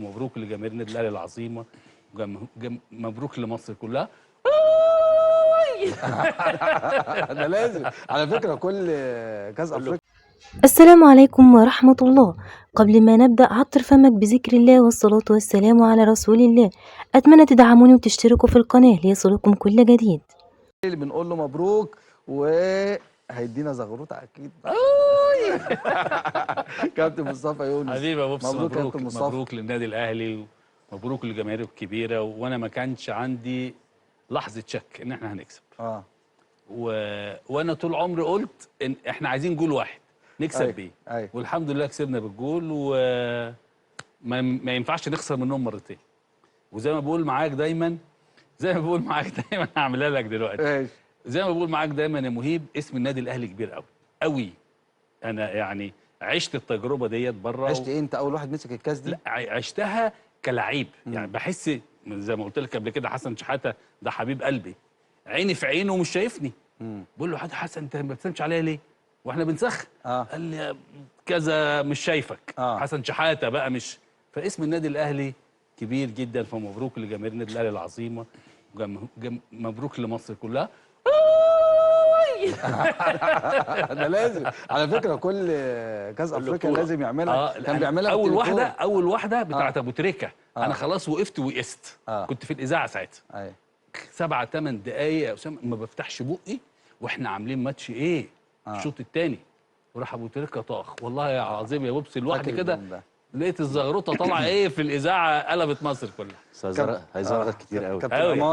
مبروك لجماهير النادي الاهلي العظيمه، مبروك لمصر كلها. ده لازم على فكره كل كاس افريقيا. السلام عليكم ورحمة الله. قبل ما نبدأ عطر فمك بذكر الله والصلاة والسلام على رسول الله. أتمنى تدعموني وتشتركوا في القناة ليصلكم كل جديد. اللي بنقول له مبروك وهيدينا زغروطه اكيد. كابتن مصطفى يونس حبيبي يا بوبس، مبروك يا كابتن مصطفى. مبروك للنادي الاهلي ومبروك لجماهيره الكبيره، وانا ما كانش عندي لحظه شك ان احنا هنكسب. وانا طول عمري قلت ان احنا عايزين جول واحد نكسب بيه. والحمد لله كسبنا بالجول، ما ينفعش نخسر منهم مرتين. وزي ما بقول معاك دايما هعملها لك دلوقتي. زي ما بقول معاك دايما يا مهيب، اسم النادي الاهلي كبير قوي قوي. انا يعني عشت التجربه ديت بره. عشت ايه؟ انت اول واحد مسك الكاس دي؟ لا، عشتها كلاعب. يعني بحس زي ما قلت لك قبل كده، حسن شحاته ده حبيب قلبي، عيني في عينه ومش شايفني. بقول له حسن انت ما بتسلمش عليا ليه واحنا بنسخن؟ قال لي كذا مش شايفك. حسن شحاته بقى مش. فاسم النادي الاهلي كبير جدا، فمبروك لجماهير النادي الاهلي العظيمه، مبروك لمصر كلها. ده لازم على فكره كل كاس افريقيا لازم يعملها. كان بيعملها اول واحده بتاعت ابو تريكه. انا خلاص وقفت ويئست. كنت في الاذاعه ساعتها. 7 8 دقايق يا اسامه ما بفتحش بقي، واحنا عاملين ماتش ايه الشوط الثاني، وراح ابو تريكه طاخ. والله يا عظيم يا بوبس، لوحدي كده لقيت الزغروطه طالعه ايه في الاذاعه، قلبت مصر كلها. هيظهر كتير قوي.